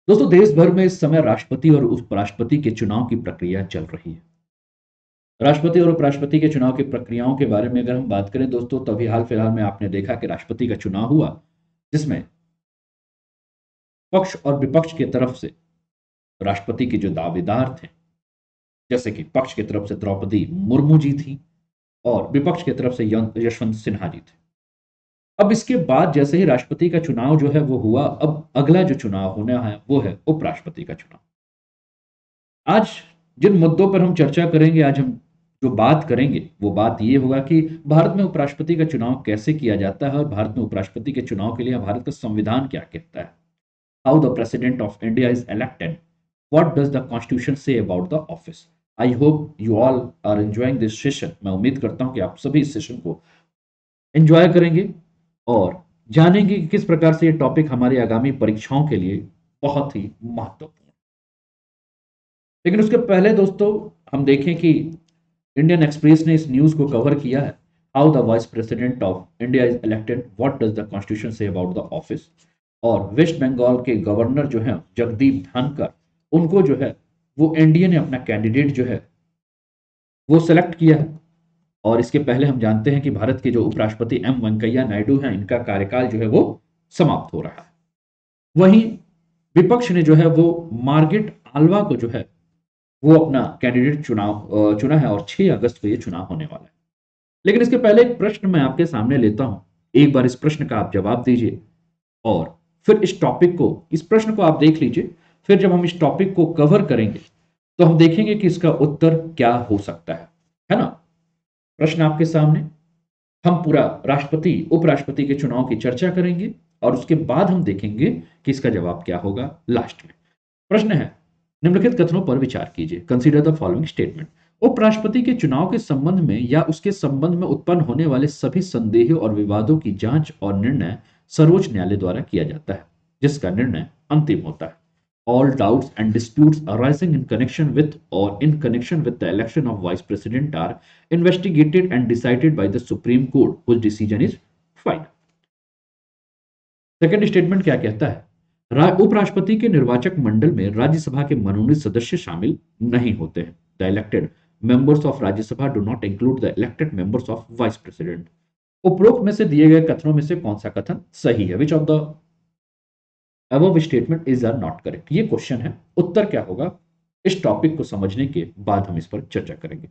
दोस्तों, देश भर में इस समय राष्ट्रपति और उपराष्ट्रपति के चुनाव की प्रक्रिया चल रही है। राष्ट्रपति और उपराष्ट्रपति के चुनाव की प्रक्रियाओं के बारे में अगर हम बात करें दोस्तों, तो अभी हाल फिलहाल में आपने देखा कि राष्ट्रपति का चुनाव हुआ, जिसमें पक्ष और विपक्ष की तरफ से राष्ट्रपति के जो दावेदार थे, जैसे कि पक्ष की तरफ से द्रौपदी मुर्मू जी थी और विपक्ष की तरफ से यशवंत सिन्हा जी थे। अब इसके बाद जैसे ही राष्ट्रपति का चुनाव जो है वो हुआ, अब अगला जो चुनाव होना है वो है उपराष्ट्रपति का चुनाव। आज जिन मुद्दों पर हम चर्चा करेंगे, आज हम जो बात करेंगे वो बात ये होगा कि भारत में उपराष्ट्रपति का चुनाव कैसे किया जाता है और भारत में उपराष्ट्रपति के चुनाव के लिए भारत का संविधान क्या कहता है। How the president of India is elected, what does the constitution say about the office. I hope you all are enjoying this session. मैं उम्मीद करता हूं कि आप सभी इस सेशन को एंजॉय करेंगे और जानेंगे कि किस प्रकार से ये टॉपिक हमारी आगामी परीक्षाओं के लिए बहुत ही महत्वपूर्ण। लेकिन उसके पहले दोस्तों, हम देखें कि इंडियन एक्सप्रेस ने इस न्यूज को कवर किया है। How the vice president of India is elected, what does the constitution say about the office. और वेस्ट बंगाल के गवर्नर जो है जगदीप धनकर, उनको जो है वो एनडीए ने अपना कैंडिडेट जो है वो सेलेक्ट किया है। और इसके पहले हम जानते हैं कि भारत के जो उपराष्ट्रपति एम वेंकैया नायडू हैं, इनका कार्यकाल जो है वो समाप्त हो रहा है। वहीं विपक्ष ने जो है वो मार्गेट आल्वा को जो है वो अपना कैंडिडेट चुना है और 6 अगस्त को ये चुनाव होने वाला है। लेकिन इसके पहले एक प्रश्न मैं आपके सामने लेता हूं। एक बार इस प्रश्न का आप जवाब दीजिए और फिर इस प्रश्न को आप देख लीजिए। फिर जब हम इस टॉपिक को कवर करेंगे तो हम देखेंगे कि इसका उत्तर क्या हो सकता है ना। प्रश्न आपके सामने। हम पूरा राष्ट्रपति उपराष्ट्रपति के चुनाव की चर्चा करेंगे और उसके बाद हम देखेंगे कि इसका जवाब क्या होगा लास्ट में। प्रश्न है, निम्नलिखित कथनों पर विचार कीजिए। Consider the following statement. उपराष्ट्रपति के चुनाव के संबंध में या उसके संबंध में उत्पन्न होने वाले सभी संदेहों और विवादों की जांच और निर्णय सर्वोच्च न्यायालय द्वारा किया जाता है, जिसका निर्णय अंतिम होता है। All doubts and disputes arising in connection with or in connection with the election of vice president are investigated and decided by the Supreme Court, whose decision is final. Second statement क्या कहता है? उपराष्ट्रपति के निर्वाचक मंडल में राज्यसभा के मनोनीत सदस्य शामिल नहीं होते हैं। The elected members of Rajya Sabha do not include the elected members of vice president. उपरोक्त में से दिए गए कथनों में से कौन सा कथन सही है? Which of the above statement is or not correct. ये क्वेश्चन है, उत्तर क्या होगा? इस टॉपिक को समझने के बाद हम इस पर चर्चा करेंगे।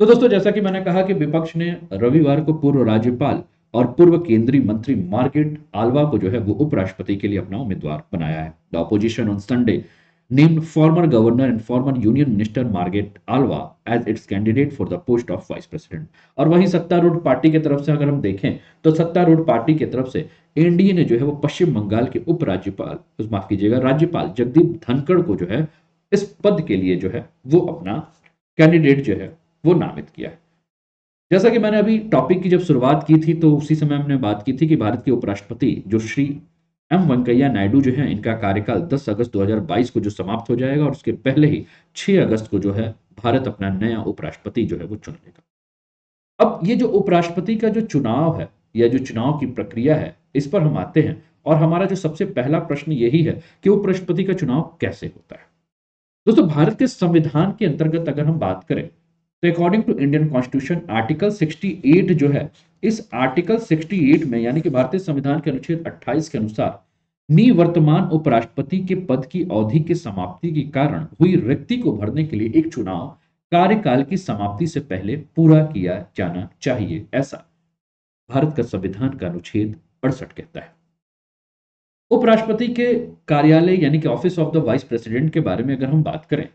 तो दोस्तों, जैसा कि मैंने कहा कि विपक्ष ने रविवार को पूर्व राज्यपाल और पूर्व केंद्रीय मंत्री मार्गेट आल्वा को जो है वो उपराष्ट्रपति के लिए अपना उम्मीदवार बनाया है। The opposition on Sunday named former governor and former union minister Margaret Alva as its candidate for the post of vice president। और वहीं सत्तारूढ़ पार्टी की तरफ से अगर हम देखें तो सत्तारूढ़ पार्टी की तरफ से एनडीए ने जो है वो पश्चिम बंगाल के उपराज्यपाल माफ कीजिएगा राज्यपाल जगदीप धनखड़ को जो है इस पद के लिए जो है वो अपना कैंडिडेट जो है वो नामित किया है। जैसा कि मैंने अभी टॉपिक की जब शुरुआत की थी तो उसी समय हमने बात की थी कि भारत के उपराष्ट्रपति जो श्री एम वेंकैया नायडू जो है, इनका कार्यकाल 10 अगस्त 2022 को जो समाप्त हो जाएगा और उसके पहले ही 6 अगस्त को जो है भारत अपना नया उपराष्ट्रपति जो है वो चुन लेगा। अब ये जो उपराष्ट्रपति का जो चुनाव है या जो चुनाव की प्रक्रिया है, इस पर हम आते हैं और हमारा जो सबसे पहला प्रश्न यही है कि उपराष्ट्रपति का चुनाव कैसे होता है। दोस्तों, भारत के संविधान के अंतर्गत अगर हम बात करें तो according to Indian constitution article 68 जो है, इस आर्टिकल 68 में यानी कि भारतीय संविधान के अनुच्छेद 28 के अनुसार निवर्तमान उपराष्ट्रपति के पद की अवधि की समाप्ति के कारण हुई रिक्ति को भरने के लिए एक चुनाव कार्यकाल की समाप्ति से पहले पूरा किया जाना चाहिए, ऐसा भारत का संविधान का अनुच्छेद 68 कहता है। उपराष्ट्रपति के कार्यालय यानी कि office of the vice president के बारे में अगर हम बात करें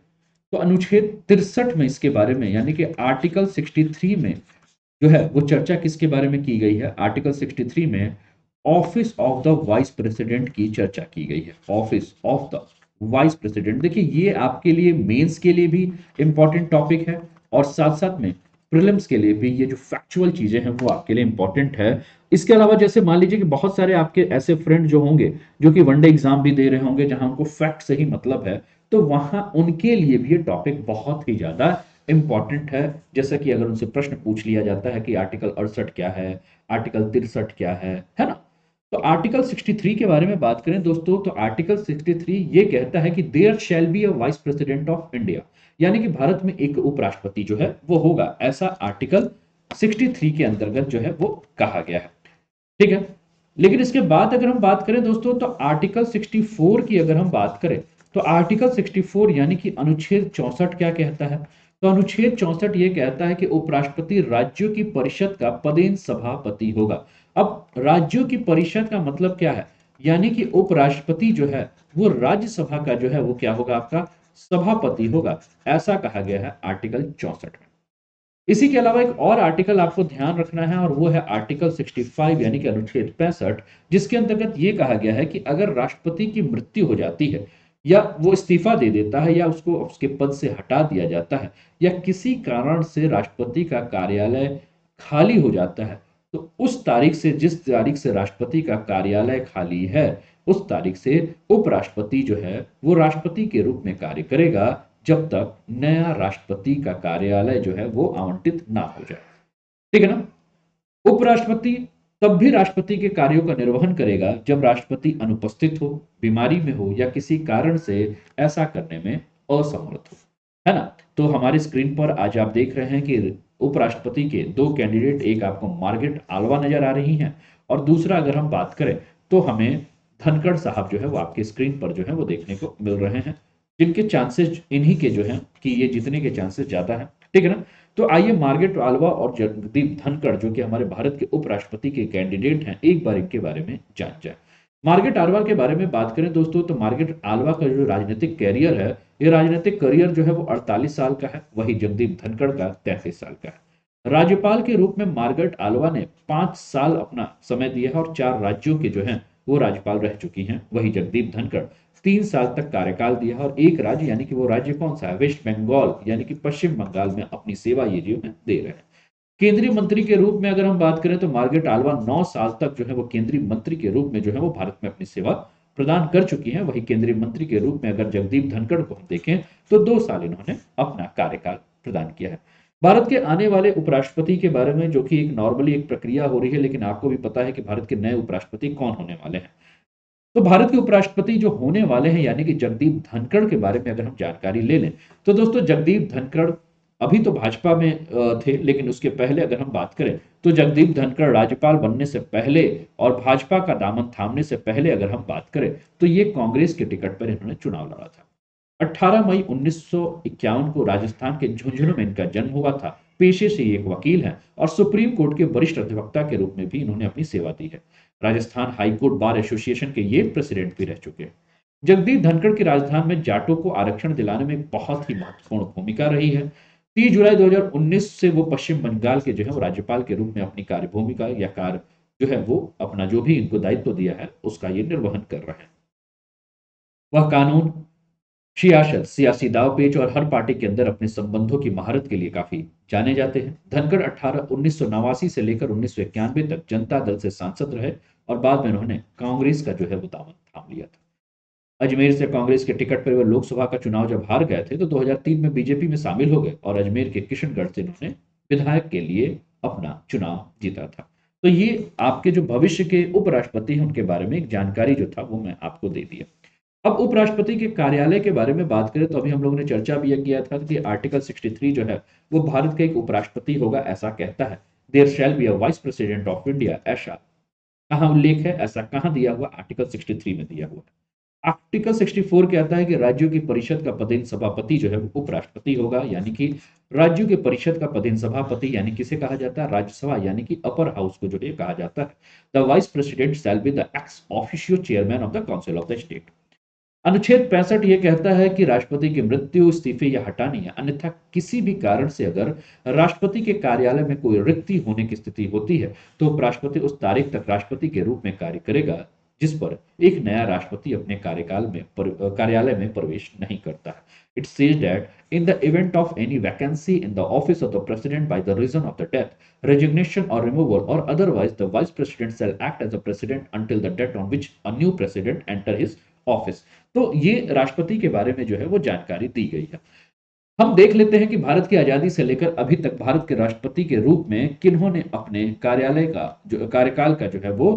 तो अनुच्छेद 63 में इसके बारे में यानी कि आर्टिकल 63 में जो है वो चर्चा किसके बारे में की गई है? आर्टिकल 63 में office of the vice president की चर्चा की गई है। Office of the vice president, देखिए ये आपके लिए मेंस के लिए भी इंपॉर्टेंट टॉपिक है और साथ साथ में प्रीलिम्स के लिए भी ये जो फैक्चुअल चीजें हैं वो आपके लिए इंपॉर्टेंट है। इसके अलावा जैसे मान लीजिए कि बहुत सारे आपके ऐसे फ्रेंड जो होंगे जो कि वनडे एग्जाम भी दे रहे होंगे जहां उनको फैक्ट से ही मतलब है, तो वहां उनके लिए भी ये टॉपिक बहुत ही ज्यादा इंपॉर्टेंट है। जैसा कि अगर उनसे प्रश्न पूछ लिया जाता है कि आर्टिकल 68 क्या है, आर्टिकल 63 क्या है ना। तो आर्टिकल 63 के बारे में बात करें दोस्तों, तो आर्टिकल 63 ये कहता है कि there shall be a vice president of India, यानी कि भारत में एक उपराष्ट्रपति जो है वो होगा, ऐसा आर्टिकल 63 के अंतर्गत जो है वो कहा गया है। ठीक है, लेकिन इसके बाद अगर हम बात करें दोस्तों, तो आर्टिकल 64 की अगर हम बात करें, तो आर्टिकल 64 यानी कि अनुच्छेद 64 क्या कहता है? तो अनुच्छेद 64 ये कहता है कि उपराष्ट्रपति राज्यों की परिषद का पदेन सभापति होगा। अब राज्यों की परिषद का मतलब क्या है? यानी कि उपराष्ट्रपति जो है वो राज्यसभा का जो है वो क्या होगा? आपका सभापति होगा, ऐसा कहा गया है आर्टिकल 64 में। इसी के अलावा एक और आर्टिकल आपको ध्यान रखना है, और वो है आर्टिकल 65 यानी कि अनुच्छेद 65, जिसके अंतर्गत ये कहा गया है कि अगर राष्ट्रपति की मृत्यु हो जाती है, या वो इस्तीफा दे देता है, या उसको उसके पद से हटा दिया जाता है, या किसी कारण से राष्ट्रपति का कार्यालय खाली हो जाता है, तो उस तारीख से, जिस तारीख से राष्ट्रपति का कार्यालय खाली है, उस तारीख से उपराष्ट्रपति जो है वो राष्ट्रपति के रूप में कार्य करेगा, जब तक नया राष्ट्रपति का कार्यालय जो है वो आवंटित ना हो जाए। ठीक है ना? उपराष्ट्रपति तब भी राष्ट्रपति के कार्यों का निर्वहन करेगा जब राष्ट्रपति अनुपस्थित हो, बीमारी में हो, या किसी कारण से ऐसा करने में असमर्थ हो। है ना? तो हमारी स्क्रीन पर आज आप देख रहे हैं कि उपराष्ट्रपति के दो कैंडिडेट, एक आपको मार्गरेट आल्वा नजर आ रही हैं, और दूसरा अगर हम बात करें तो हमें धनखड़ साहब जो है वो आपकी स्क्रीन पर जो है वो देखने को मिल रहे हैं, जिनके चांसेस इन्हीं के जो है कि ये जीतने के चांसेस ज्यादा है। ठीक है ना? तो आइए मार्गरेट आल्वा और जगदीप धनखड़ जो कि हमारे भारत के उपराष्ट्रपति के कैंडिडेट हैं, एक बार इनके बारे में जान जाए। मार्गरेट आल्वा के बारे में बात करें दोस्तों, तो मार्गरेट आल्वा का जो राजनीतिक कैरियर है, ये राजनीतिक करियर जो है वो 48 साल का है, वही जगदीप धनखड़ का 33 साल का है। राज्यपाल के रूप में मार्गरेट आल्वा ने 5 साल अपना समय दिया है, और 4 राज्यों के जो है वो राज्यपाल रह चुकी हैं। वही जगदीप धनखड़ 3 साल तक कार्यकाल दिया, और एक राज्य, यानी कि वो राज्य कौन सा है? वेस्ट बंगाल, यानी कि पश्चिम बंगाल में अपनी सेवा ये जो है दे रहे हैं। केंद्रीय मंत्री के रूप में अगर हम बात करें, तो मार्गरेट आल्वा 9 साल तक जो है वो केंद्रीय मंत्री के रूप में जो है वो भारत में अपनी सेवा प्रदान कर चुकी हैं। वही केंद्रीय मंत्री के रूप में अगर जगदीप धनखड़ को हम देखें, तो 2 साल इन्होंने अपना कार्यकाल प्रदान किया है। भारत के आने वाले उपराष्ट्रपति के बारे में, जो कि एक नॉर्मली एक प्रक्रिया हो रही है, लेकिन आपको भी पता है कि भारत के नए उपराष्ट्रपति कौन होने वाले हैं। तो भारत के उपराष्ट्रपति जो होने वाले हैं, यानी कि जगदीप धनखड़ के बारे में अगर हम जानकारी ले लें, तो दोस्तों जगदीप धनखड़ अभी तो भाजपा में थे, लेकिन उसके पहले अगर हम बात करें, तो जगदीप धनखड़ राज्यपाल बनने से पहले और भाजपा का दामन थामने से पहले अगर हम बात करें, तो ये कांग्रेस के टिकट पर इन्होंने चुनाव लड़ा था। 18 मई 1951 को राजस्थान के झुंझुनू में इनका जन्म हुआ था। पेशे से ये एक वकील हैं, और सुप्रीम कोर्ट के वरिष्ठ अधिवक्ता के रूप में भी इन्होंने अपनी सेवा दी है। Rajasthan high court bar association के ये प्रेसिडेंट भी रह चुके हैं। जगदीप धनखड़ की राजस्थान में जाटों को आरक्षण दिलाने में बहुत ही महत्वपूर्ण भूमिका रही है। 30 जुलाई 2019 से वो पश्चिम बंगाल के जो है वो राज्यपाल के रूप में अपनी कार्य भूमिका या कार्य जो है वो अपना जो भी इनको दायित्व दिया है उसका ये निर्वहन कर रहे हैं। वह कानून, सियासत, सियासी दांवपेच और हर पार्टी के अंदर अपने संबंधों की महारत के लिए काफी जाने जाते हैं। धनखड़ 1989 से लेकर 1991 तक जनता दल से सांसद रहे, और बाद में उन्होंने कांग्रेस का जो है वो दामन थाम लिया था। अजमेर से कांग्रेस के टिकट पर वे लोकसभा का चुनाव जब हार गए थे, तो 2003 में बीजेपी में शामिल हो गए, और अजमेर के किशनगढ़ से उन्होंने विधायक के लिए अपना चुनाव जीता था। तो ये आपके जो भविष्य के उपराष्ट्रपति हैं उनके बारे में एक जानकारी जो था वो मैं आपको दे दिया। अब उपराष्ट्रपति के कार्यालय के बारे में बात करें, तो अभी हम लोगों ने चर्चा भी किया था कि आर्टिकल 63 जो है वो भारत का एक उपराष्ट्रपति होगा, ऐसा कहता है। There shall be a vice president of India, ऐसा कहाँ उल्लेख है? ऐसा कहाँ दिया हुआ? आर्टिकल 63 में दिया हुआ है। आर्टिकल 64 कहता है कि राज्यों की परिषद का पदेन सभापति जो है वो उपराष्ट्रपति होगा, यानी कि राज्यों के परिषद का पदेन सभापति यानी किसे कहा जाता है? राज्यसभा, यानी कि अपर हाउस को जो है कहा जाता है। The vice president shall be the ex officio chairman of the council of the state. अनुच्छेद 65 ये कहता है कि राष्ट्रपति की मृत्यु, इस्तीफे या हटाने या अन्यथा किसी भी कारण से अगर राष्ट्रपति के कार्यालय में कोई रिक्ति होने की स्थिति होती है, तो उपराष्ट्रपति उस तारीख तक राष्ट्रपति के रूप में कार्य करेगा जिस पर एक नया राष्ट्रपति अपने कार्यकाल में कार्यालय में प्रवेश नहीं करता है। It says that in the event of any vacancy in the office of the president by the reason of the death, resignation और रिमूवल और otherwise the vice president shall act as a president until the date on which a new president enter his office. तो ये राष्ट्रपति के बारे में जो है वो जानकारी दी गई है। हम देख लेते हैं कि भारत की आजादी से लेकर अभी तक भारत के राष्ट्रपति के रूप में किन्होंने अपने कार्यालय का जो कार्यकाल का जो है वो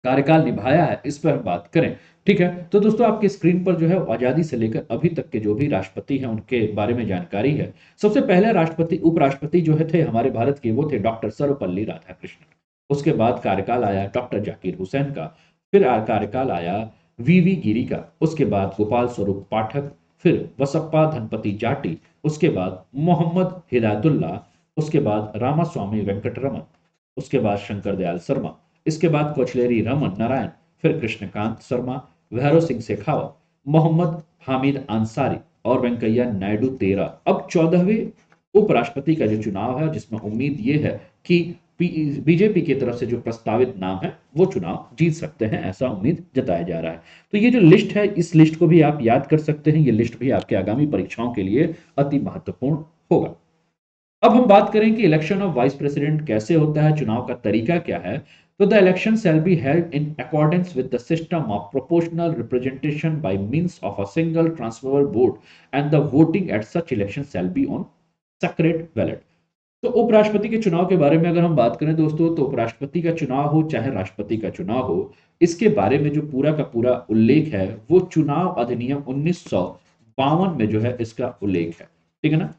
कार्यकाल निभाया है, इस पर हम बात करें। ठीक है, तो दोस्तों आपकी स्क्रीन पर जो है आजादी से लेकर अभी तक के जो भी राष्ट्रपति हैं उनके बारे में जानकारी है। सबसे पहले राष्ट्रपति उपराष्ट्रपति जो है थे हमारे भारत के, वो थे डॉक्टर सर्वपल्ली राधाकृष्णन। उसके बाद कार्यकाल आया डॉक्टर जाकिर हुसैन का, फिर कार्यकाल आया वीवी गिरी का, उसके बाद गोपाल स्वरूप पाठक, फिर बसप्पा धनपति जाटी, उसके बाद मोहम्मद हिदायतुल्लाह, उसके बाद रामास्वामी वेंकटरमन, उसके बाद शंकर दयाल शर्मा, इसके बाद कोचलेरी रमन नारायण, फिर कृष्णकांत शर्मा, भैरव सिंह शेखावत, मोहम्मद हामिद अंसारी और वेंकैया नायडू 13। अब 14वें उपराष्ट्रपति का जो चुनाव है, जिसमें उम्मीद ये है कि बीजेपी की तरफ से जो प्रस्तावित नाम है वो चुनाव जीत सकते हैं, ऐसा उम्मीद जताया जा रहा है। तो ये जो लिस्ट है, इस लिस्ट को भी आप याद कर सकते हैं। ये लिस्ट भी आपके आगामी परीक्षाओं के लिए अति महत्वपूर्ण होगा। अब हम बात करें कि इलेक्शन ऑफ वाइस प्रेसिडेंट कैसे होता है, चुनाव का तरीका क्या है। तो the election shall be held in accordance with the system of proportional representation by means of a single transferable vote and the voting at such election shall be on secret ballot. तो उपराष्ट्रपति के चुनाव के बारे में अगर हम बात करें दोस्तों, तो उपराष्ट्रपति का चुनाव हो चाहे राष्ट्रपति का चुनाव हो, इसके बारे में जो पूरा का पूरा उल्लेख है वो चुनाव अधिनियम 1952 में जो है इसका उल्लेख है। ठीक है ना,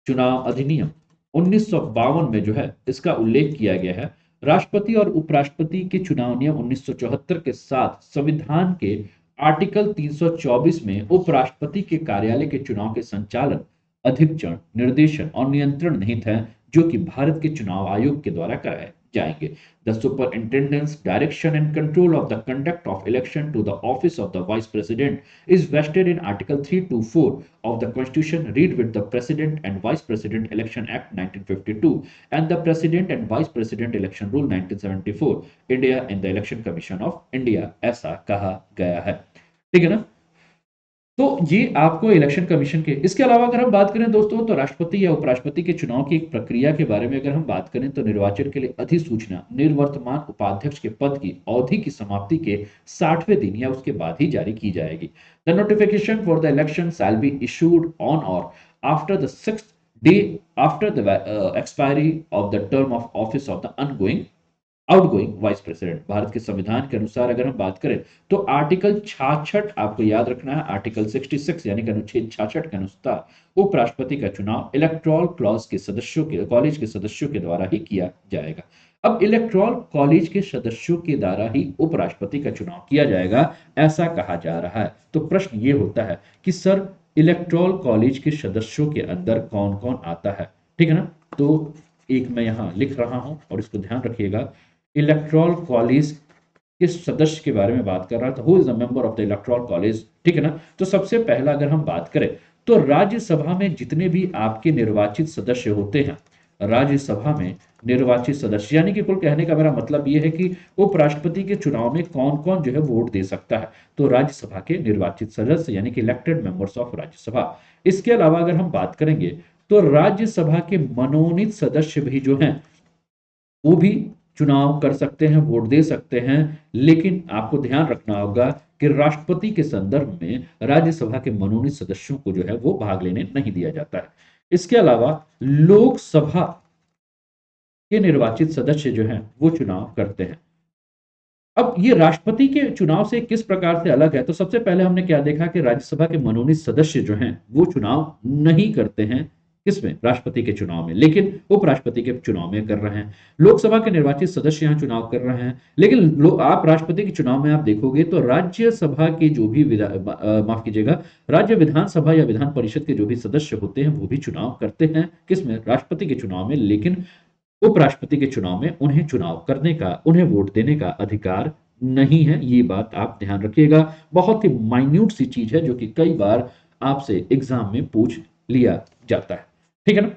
चुनाव अधिनियम 1952 में जो है इसका उल्लेख किया गया है। राष्ट्रपति और उपराष्ट्रपति के चुनाव नियम 1974 के साथ संविधान के आर्टिकल 324 में उपराष्ट्रपति के कार्यालय के चुनाव के संचालन, अधिक्षण, निर्देशन और नियंत्रण निहित है, जो कि भारत के चुनाव आयोग के द्वारा कराए जाएंगे। The superintendent's direction and control of the conduct of election to the office of the vice president is vested in Article 324 of the Constitution, read with the President and Vice President Election Act 1952 and the President and Vice President Election Rule 1974, India and the Election Commission of India, ऐसा कहा गया है। ठीक है ना, तो ये आपको इलेक्शन कमीशन के, इसके अलावा अगर हम बात करें दोस्तों, तो राष्ट्रपति या उपराष्ट्रपति के चुनाव की एक प्रक्रिया के बारे में अगर हम बात करें, तो निर्वाचन के लिए अधिसूचना निर्वर्तमान उपाध्यक्ष के पद की अवधि की समाप्ति के 60वें दिन या उसके बाद ही जारी की जाएगी। The notification for the election shall be issued on or after the 6th day after the expiry of the term of office of the outgoing vice president. Bharat के संविधान के अनुसार अगर हम बात करें, तो आर्टिकल 66 आपको याद रखना है, आर्टिकल 66 यानी कि अनुच्छेद 66 के अनुसार उपराष्ट्रपति का चुनाव इलेक्टोरल क्लॉज के सदस्यों के कॉलेज के सदस्यों के द्वारा ही किया जाएगा। अब इलेक्टोरल कॉलेज के सदस्यों के द्वारा ही उपराष्ट्रपति का चुनाव किया जाएगा, ऐसा कहा जा रहा है। तो प्रश्न ये होता है कि सर इलेक्टोरल कॉलेज के सदस्यों के अंदर कौन कौन आता है। ठीक है ना, तो एक मैं यहां लिख रहा हूं और इसको ध्यान रखिएगा। इलेक्टोरल कॉलेज के सदस्य के बारे में बात कर रहा था, who is a member of the electoral college. ठीक है ना, तो सबसे पहला अगर हम बात करें, तो राज्यसभा में जितने भी आपके निर्वाचित सदस्य होते हैं, राज्यसभा में निर्वाचित सदस्य, यानी कि कुल कहने का मेरा मतलब यह है कि उपराष्ट्रपति के चुनाव में कौन कौन जो है वोट दे सकता है, तो राज्यसभा के निर्वाचित सदस्य यानी कि इलेक्टेड मेंबर्स ऑफ राज्यसभा। इसके अलावा अगर हम बात करेंगे, तो राज्यसभा के मनोनीत सदस्य भी जो हैं वो भी चुनाव कर सकते हैं, वोट दे सकते हैं, लेकिन आपको ध्यान रखना होगा कि राष्ट्रपति के संदर्भ में राज्यसभा के मनोनीत सदस्यों को जो है वो भाग लेने नहीं दिया जाता है। इसके अलावा लोकसभा के निर्वाचित सदस्य जो हैं वो चुनाव करते हैं। अब ये राष्ट्रपति के चुनाव से किस प्रकार से अलग है, तो सबसे पहले हमने क्या देखा कि राज्यसभा के मनोनीत सदस्य जो हैं वो चुनाव नहीं करते हैं, किसमें, राष्ट्रपति के चुनाव में, लेकिन उपराष्ट्रपति के चुनाव में कर रहे हैं। लोकसभा के निर्वाचित सदस्य यहाँ चुनाव कर रहे हैं, लेकिन आप राष्ट्रपति के चुनाव में आप देखोगे तो राज्यसभा के जो भी माफ कीजिएगा, राज्य विधानसभा या विधान परिषद के जो भी सदस्य होते हैं वो भी चुनाव करते हैं, किसमें, राष्ट्रपति के चुनाव में, लेकिन उपराष्ट्रपति के चुनाव में उन्हें चुनाव करने का, उन्हें वोट देने का अधिकार नहीं है। ये बात आप ध्यान रखिएगा, बहुत ही माइन्यूट सी चीज है जो कि कई बार आपसे एग्जाम में पूछ लिया जाता है। ठीक है ना,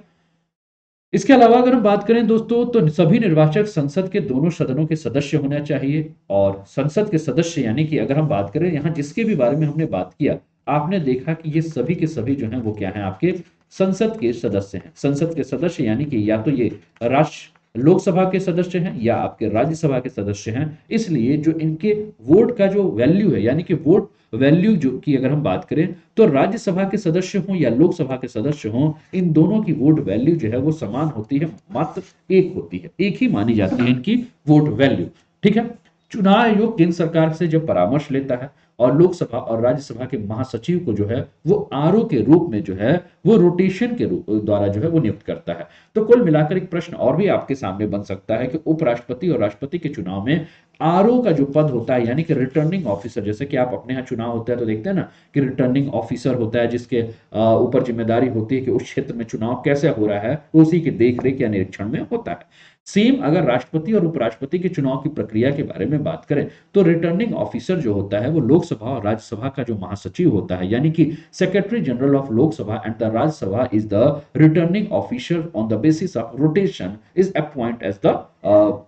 इसके अलावा अगर हम बात करें दोस्तों, तो सभी निर्वाचक संसद के दोनों सदनों के सदस्य होना चाहिए। और संसद के सदस्य यानी कि अगर हम बात करें यहां जिसके भी बारे में हमने बात किया, आपने देखा कि ये सभी के सभी जो हैं वो क्या हैं, आपके संसद के सदस्य हैं। संसद के सदस्य यानी कि या तो ये राष्ट्र लोकसभा के सदस्य हैं या आपके राज्यसभा के सदस्य हैं। इसलिए जो इनके वोट का जो वैल्यू है, यानी कि वोट वैल्यू जो की अगर हम बात करें, तो राज्यसभा के सदस्य हों या लोकसभा के सदस्य हों, इन दोनों की वोट वैल्यू जो है वो समान होती है, मात्र एक होती है, एक ही मानी जाती है इनकी वोट वैल्यू। ठीक है, चुनाव आयोग केंद्र सरकार से जब परामर्श लेता है और लोकसभा और राज्यसभा के महासचिव को जो है वो आरओ के रूप में जो है वो रोटेशन के रूप द्वारा जो है वो नियुक्त करता है। तो कुल मिलाकर एक प्रश्न और भी आपके सामने बन सकता है कि उपराष्ट्रपति और राष्ट्रपति के चुनाव में आरओ का जो पद होता है यानी कि रिटर्निंग ऑफिसर, जैसे कि आप अपने यहाँ चुनाव होता है तो देखते हैं ना कि रिटर्निंग ऑफिसर होता है जिसके ऊपर जिम्मेदारी होती है कि उस क्षेत्र में चुनाव कैसे हो रहा है, उसी की देखरेख या निरीक्षण में होता है। सेम अगर राष्ट्रपति और उपराष्ट्रपति के चुनाव की प्रक्रिया के बारे में बात करें तो रिटर्निंग ऑफिसर जो होता है वो लोकसभा और राज्यसभा का जो महासचिव होता है यानी कि secretary general of Lok Sabha and the Rajya Sabha is the returning officer on the basis of rotation is appoint as the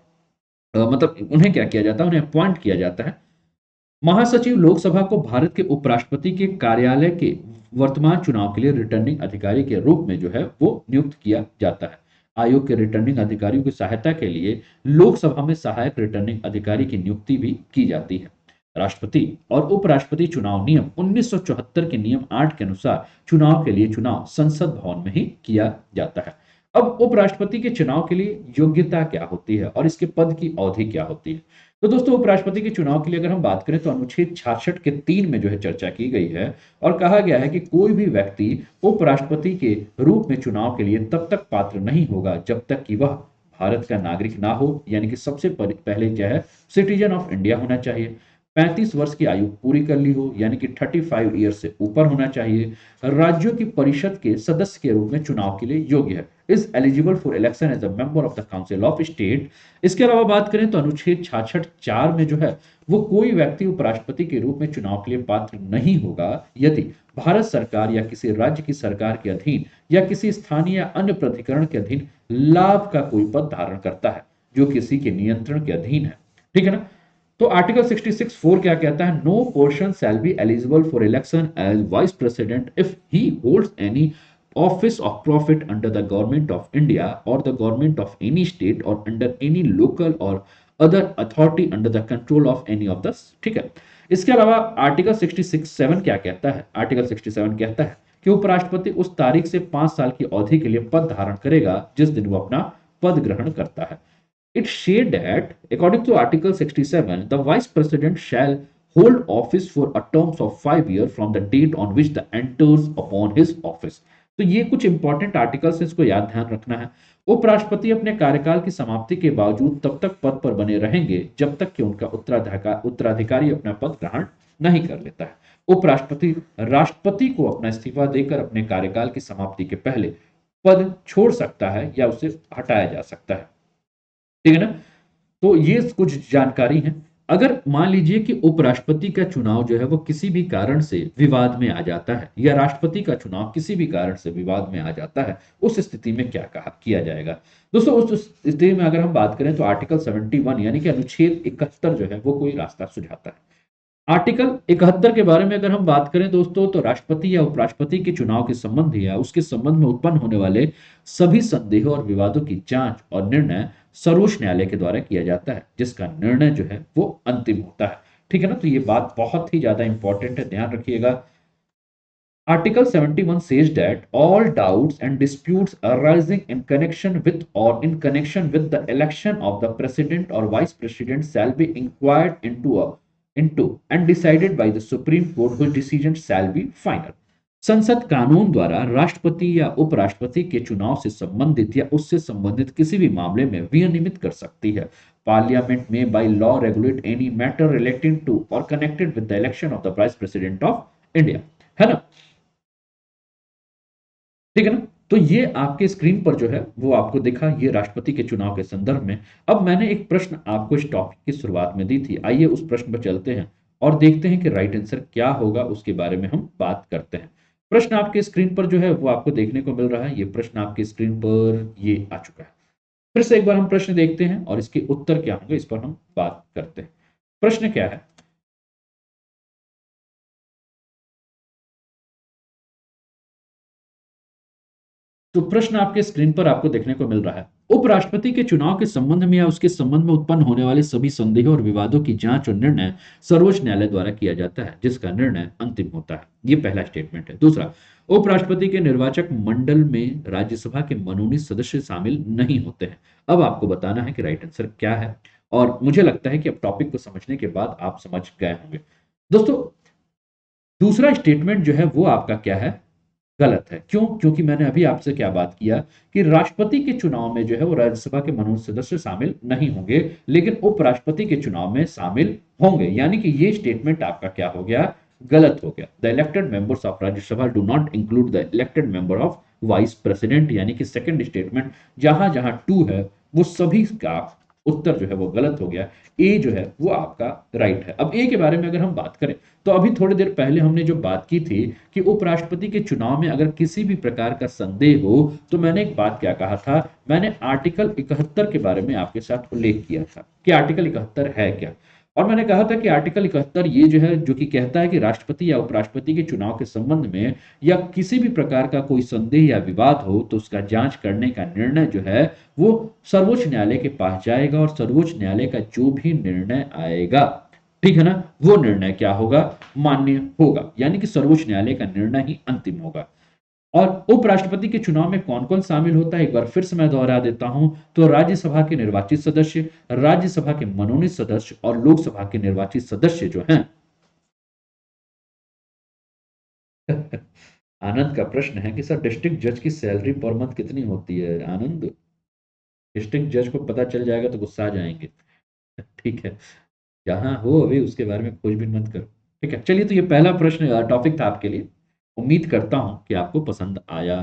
मतलब उन्हें क्या किया जाता है, उन्हें अपॉइंट किया जाता है। महासचिव लोकसभा को भारत के उपराष्ट्रपति के कार्यालय के वर्तमान चुनाव के लिए रिटर्निंग अधिकारी के रूप में जो है वो नियुक्त किया जाता है। आयोग के रिटर्निंग अधिकारियों की सहायता के लिए लोकसभा में सहायक रिटर्निंग अधिकारी की नियुक्ति भी की जाती है। राष्ट्रपति और उपराष्ट्रपति चुनाव नियम 1974 के नियम 8 के अनुसार चुनाव के लिए चुनाव संसद भवन में ही किया जाता है। अब उपराष्ट्रपति के चुनाव के लिए योग्यता क्या होती है और इसके पद की अवधि क्या होती है? तो दोस्तों उपराष्ट्रपति के चुनाव के लिए अगर हम बात करें तो अनुच्छेद 66 के 3 में जो है चर्चा की गई है और कहा गया है कि कोई भी व्यक्ति उपराष्ट्रपति के रूप में चुनाव के लिए तब तक पात्र नहीं होगा जब तक कि वह भारत का नागरिक ना हो, यानी कि सबसे पहले क्या है सिटीजन ऑफ इंडिया होना चाहिए, 35 वर्ष की आयु पूरी कर ली हो यानी कि 35 ईयर से ऊपर होना चाहिए, राज्यों की परिषद के सदस्य के रूप में चुनाव के लिए योग्य है, is eligible for election as a member of the council of state. इसके अलावा बात करें तो अनुच्छेद 66 4 में जो है वो कोई व्यक्ति उपराष्ट्रपति के रूप में चुनाव के लिए पात्र नहीं होगा यदि भारत सरकार या किसी राज्य की सरकार के अधीन या किसी स्थानीय या अन्य प्राधिकरण के अधीन लाभ का कोई पद धारण करता है जो किसी के नियंत्रण के अधीन है। ठीक है ना? तो आर्टिकल 66(4) क्या कहता है? No person shall be eligible for election as vice president if he holds any office of profit under the government of India or the government of any state or under any local or other authority under the control of any of the. ठीक है। इसके अलावा article 66(7) क्या कहता है? Article 67 कहता है कि उपराष्ट्रपति उस तारीख से 5 साल की अवधि के लिए पद धारण करेगा जिस दिन वो अपना पद ग्रहण करता है। It said that, according to Article 67, the Vice President shall hold office for a term of 5 years from the date on which the enters upon his office. तो ये कुछ इंपॉर्टेंट आर्टिकल्स इसको याद ध्यान रखना है। उपराष्ट्रपति अपने कार्यकाल की समाप्ति के बावजूद तब तक पद पर बने रहेंगे जब तक कि उनका उत्तराधिकारी अपना पद ग्रहण नहीं कर लेता है। उपराष्ट्रपति राष्ट्रपति को अपना इस्तीफा देकर अपने कार्यकाल की समाप्ति के पहले पद छोड़ सकता है या उसे हटाया जा सकता है। ठीक है ना? तो ये कुछ जानकारी है। अगर मान लीजिए कि उपराष्ट्रपति का चुनाव जो है वो किसी भी कारण से विवाद में आ जाता है या राष्ट्रपति का चुनाव किसी भी कारण से विवाद में आ जाता है, उस स्थिति में क्या कहा किया जाएगा? दोस्तों उस स्थिति में अगर हम बात करें तो आर्टिकल 71 यानी कि अनुच्छेद 71 जो है वो कोई रास्ता सुझाता है। आर्टिकल 71 के बारे में अगर हम बात करें दोस्तों तो राष्ट्रपति या उपराष्ट्रपति के चुनाव के संबंध या उसके संबंध में उत्पन्न होने वाले सभी संदेहों और विवादों की जांच और निर्णय सर्वोच्च न्यायालय के द्वारा किया जाता है जिसका निर्णय जो है वो अंतिम होता है। ठीक है ना? तो ये बात बहुत ही ज्यादा इंपॉर्टेंट है, ध्यान रखिएगा। Article 71 says that all doubts and disputes arising in connection with or in connection with the election of the president or vice president shall be inquired into and decided by the Supreme Court whose decision shall be final. संसद कानून द्वारा राष्ट्रपति या उपराष्ट्रपति के चुनाव से संबंधित या उससे संबंधित किसी भी मामले में विनियमित कर सकती है। पार्लियामेंट में by law regulate any matter relating to or connected with the election of the vice president of India. है ना? ठीक है ना? तो ये आपके स्क्रीन पर जो है वो आपको दिखा, ये राष्ट्रपति के चुनाव के संदर्भ में। अब मैंने एक प्रश्न आपको इस टॉपिक की शुरुआत में दी थी, आइए उस प्रश्न पर चलते हैं और देखते हैं कि राइट आंसर क्या होगा, उसके बारे में हम बात करते हैं। प्रश्न आपके स्क्रीन पर जो है वो आपको देखने को मिल रहा है, ये प्रश्न आपके स्क्रीन पर ये आ चुका है। फिर से एक बार हम प्रश्न देखते हैं और इसके उत्तर क्या होंगे इस पर हम बात करते हैं। प्रश्न क्या है? तो प्रश्न आपके स्क्रीन पर आपको देखने को मिल रहा है। उपराष्ट्रपति के चुनाव के संबंध में या उसके संबंध में उत्पन्न होने वाले सभी संदेहों और विवादों की जांच और निर्णय सर्वोच्च न्यायालय द्वारा किया जाता है जिसका निर्णय अंतिम होता है। ये पहला स्टेटमेंट है। दूसरा, उपराष्ट्रपति के निर्वाचक मंडल में राज्यसभा के मनोनीत सदस्य शामिल नहीं होते हैं। अब आपको बताना है कि राइट आंसर क्या है। और मुझे लगता है कि अब टॉपिक को समझने के बाद आप समझ गए होंगे। दोस्तों, दूसरा स्टेटमेंट जो है वो आपका क्या है, गलत है। क्यों? क्योंकि मैंने अभी आपसे क्या बात किया कि राष्ट्रपति के चुनाव में जो है वो राज्यसभा के मनोनीत सदस्य शामिल नहीं होंगे, लेकिन उपराष्ट्रपति के चुनाव में शामिल होंगे। यानी कि ये स्टेटमेंट आपका क्या हो गया, गलत हो गया। The elected members of Rajya Sabha do not include the elected member of vice president. यानी कि सेकंड स्टेटमेंट जहां जहां टू है वो सभी का उत्तर जो है वो गलत हो गया। ए जो है वो आपका राइट है। अब ए के बारे में अगर हम बात करें तो अभी थोड़ी देर पहले हमने जो बात की थी कि उपराष्ट्रपति के चुनाव में अगर किसी भी प्रकार का संदेह हो तो मैंने एक बात क्या कहा था, मैंने आर्टिकल 71 के बारे में आपके साथ उल्लेख किया था कि आर्टिकल 71 है क्या। और मैंने कहा था कि आर्टिकल 71 ये जो है जो कि कहता है कि राष्ट्रपति या उपराष्ट्रपति के चुनाव के संबंध में या किसी भी प्रकार का कोई संदेह या विवाद हो तो उसका जांच करने का निर्णय जो है वो सर्वोच्च न्यायालय के पास जाएगा और सर्वोच्च न्यायालय का जो भी निर्णय आएगा, ठीक है ना, वो निर्णय क्या होगा, मान्य होगा। यानी कि सर्वोच्च न्यायालय का निर्णय ही अंतिम होगा। और उपराष्ट्रपति के चुनाव में कौन कौन शामिल होता है एक बार फिर से मैं दोहरा देता हूं, तो राज्यसभा के निर्वाचित सदस्य, राज्यसभा के मनोनीत सदस्य और लोकसभा के निर्वाचित सदस्य जो हैं। आनंद का प्रश्न है कि सर डिस्ट्रिक्ट जज की सैलरी पर मंथ कितनी होती है। आनंद, डिस्ट्रिक्ट जज को पता चल जाएगा तो गुस्सा आ जाएंगे। ठीक है, जहां हो अभी उसके बारे में खोजबीन मत करो। ठीक है, चलिए, तो ये पहला प्रश्न टॉपिक था आपके लिए। उम्मीद करता हूं कि आपको पसंद आया